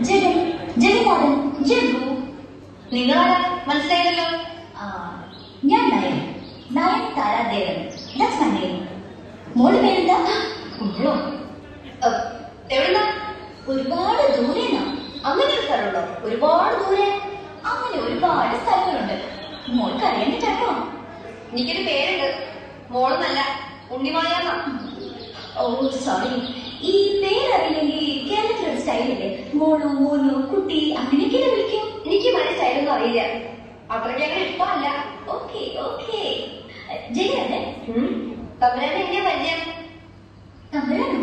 ജഗൻ, ജഗന്നാഥൻ, ജഗ്ഗു. നിങ്ങളാരാ? മനസ്സിലായല്ലോ. ഞാൻ Nayan, Nayan Taradevan. That's my name. മോളുടെ പേരെന്താ? മോളോ? എവിടെന്നാ? ഒരുപാട് ദൂരെന്നാ. അങ്ങനെ ഒരു സ്ഥലമുണ്ടോ? ഒരുപാട് ദൂരെ. അങ്ങനെ ഒരുപാട് സ്ഥലങ്ങളുണ്ട്. മോൾക്ക് അറിയാനിട്ടോ? എനിക്കൊരു പേരുണ്ട്. മോളെന്നല്ല, ഉണ്ണിമായാന്നാ. ഓ സോറി. ഈ പേരറിയില്ലെങ്കിൽ കേരളത്തിലൊരു സ്റ്റൈലില്ലേ, മോളു മോനു കുട്ടി അങ്ങനെയൊക്കെ വിളിക്കും. എനിക്ക് മറ്റേ സ്റ്റൈലൊന്നും അറിയില്ല, അത്രയ്ക്ക് അങ്ങനെ ഇഷ്ടമല്ല. Okay okay. ജയല്ലേ? തമ്പുരാനെ എങ്ങനെയാ പരിചയം? തമ്പുരാനോ?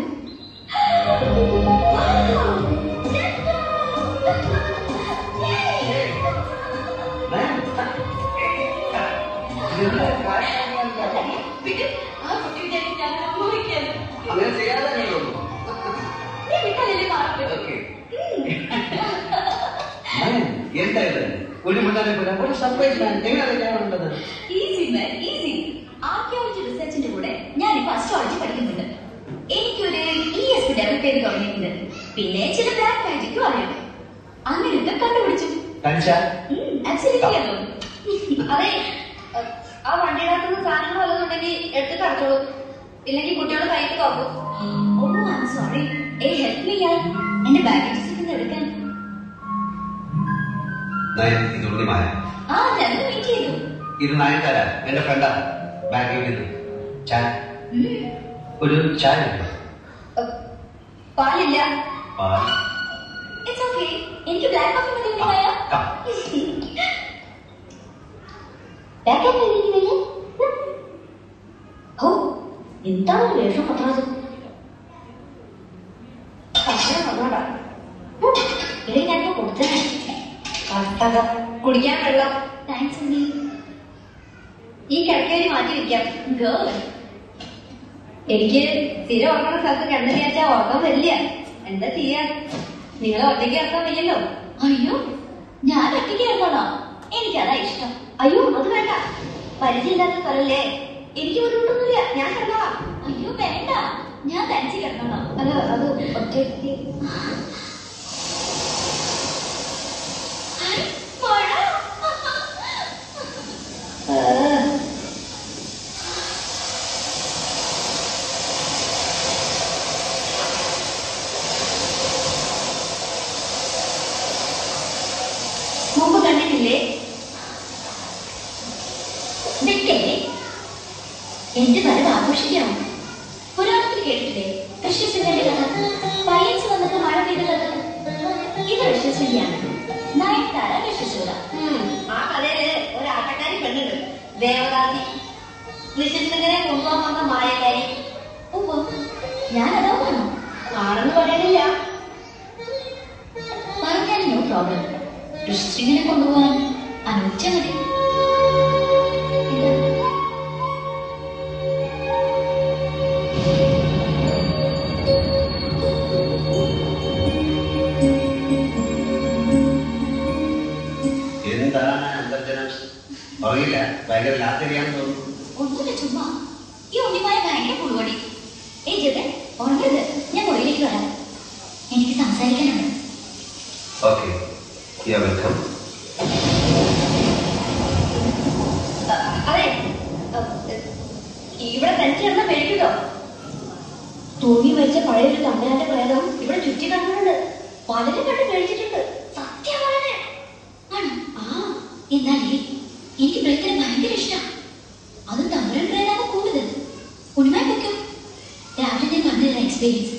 ആർക്കിയോളജി റിസർച്ചിന്റെ കൂടെ ഞാനിപ്പോ അസ്ട്രോളജി പഠിക്കുന്നുണ്ട്. എനിക്കൊരു ESP ഡെവലപ്പ് ചെയ്ത് തുടങ്ങിയിട്ടുണ്ട്. പിന്നെ ചില ബ്ലാക്ക് മാജിക്കും അറിയാം. അങ്ങനെയൊക്കെ കണ്ടുപിടിച്ചു. അതെ, ആ വണ്ടിയിടത്തുന്ന സാധനങ്ങൾ വല്ലതുണ്ടെങ്കിൽ എടുത്തിട്ട് അടച്ചോളൂ, ഇല്ലെങ്കിൽ കുട്ടികളുടെ കയ്യിൽ നോക്കും. Oh I am sorry. Help me. എന്റെ ബാഗേജസ് ഒക്കെ എടുക്കാൻ. ഞങ്ങൾ മീറ്റ് ചെയ്തു. ഇത് നയൻതാര, എന്റെ ഫ്രണ്ടാ. ബാഗേജിൽ ചായ, ഒരു ചായ. പാലില്ല. പാൽ? It's okay. എനിക്ക് ബ്ലാക്ക് കോഫി മതി. ബ്ലാക്ക് കോഫി മതി. ഓ എന്താണ് വേഷം പത്രാസ്? ഞാനിപ്പോ കൊടുത്തേ. കുടിക്കാൻ വെള്ളം. താങ്ക്സ് അമ്മി. ഈ കിടക്കേരി മാറ്റി വെക്കാം. ഗേൾ, എനിക്ക് സ്ഥിരം ഉറങ്ങുന്ന സ്ഥലത്ത് കിടന്നില്ല വെച്ചാൽ ഉറക്കം വരില്ല. എന്താ ചെയ്യാ? നിങ്ങളെ ഒറ്റയ്ക്ക് കിടക്കാൻ വയ്യല്ലോ. അയ്യോ, ഞാൻ ഒറ്റയ്ക്ക് കിടന്നോളാ. എനിക്കതാ ഇഷ്ടം. അയ്യോ അത് വേണ്ട, പരിചയമില്ലാത്ത സ്ഥലല്ലേ. എനിക്ക് ബുദ്ധിമുട്ടൊന്നുമില്ല, ഞാൻ കിടന്നോളാം. അയ്യോ വേണ്ട, ഞാൻ തനിച്ച് കിടന്നോളാം. അല്ല അത് ഒറ്റയ്ക്ക്. മുമ്പ് കണ്ടിട്ടില്ലേ? എന്റെ വരവ് ആഘോഷിക്കാമോ? പുരാണത്തിൽ കേട്ടിട്ടില്ലേ ഋഷ്യശൃംഗന്റെ കഥ? പയ്യൻസ് വന്നിട്ട് മഴ പെയ്ത കഥ. ഇത് ഋഷ്യശൃംഗിയാണ്. നയൻതാര ഋഷ്യശൃംഗ. ആ കഥയില് ഒരു ആട്ടക്കാരി പെണ്ണുണ്ട്, ദേവദാസി. ഋഷ്യശൃംഗനെ കൊണ്ടുപോകാൻ വന്ന മായക്കാരി. ഓ ഞാനതാ പറഞ്ഞു. ആണെന്ന് പറയണില്ല, പറഞ്ഞാൽ നോ പ്രോബ്ലം. ഋഷിനെ കൊണ്ടുപോകാൻ അനുവദിച്ചാൽ മതി. ഒന്നുമില്ല, ചുമ്മാ. ഈ ഉണ്ണിമായ ഭയങ്കര പുളുവടി. ജഗൻ ഉറങ്ങരുത്, ഞാൻ മുറിയിലേക്ക് വരാം. എനിക്ക് സംസാരിക്കാനുണ്ട്. അതെ, ഇവിടെ തനിച്ച് കിടന്ന പേടിപ്പിക്കോ? തൂങ്ങി മരിച്ച പഴയൊരു തമ്പുരാന്റെ പ്രേതം ഇവിടെ ചുറ്റി കണ്ടിട്ടുണ്ട്. പലരും കണ്ട് പേടിച്ചിട്ടുണ്ട്. സത്യം വളരെ ആണ്. എന്നാലേ എനിക്ക് പ്രേതത്തെ ഭയങ്കര ഇഷ്ടം. അത് തമ്പുരാൻ പ്രേതാകും കൂടുതൽ. ഉണ്ണിമായി പൊയ്ക്കോ, രാവിലെ ഞാൻ പറഞ്ഞുതരാം എക്സ്പീരിയൻസ്.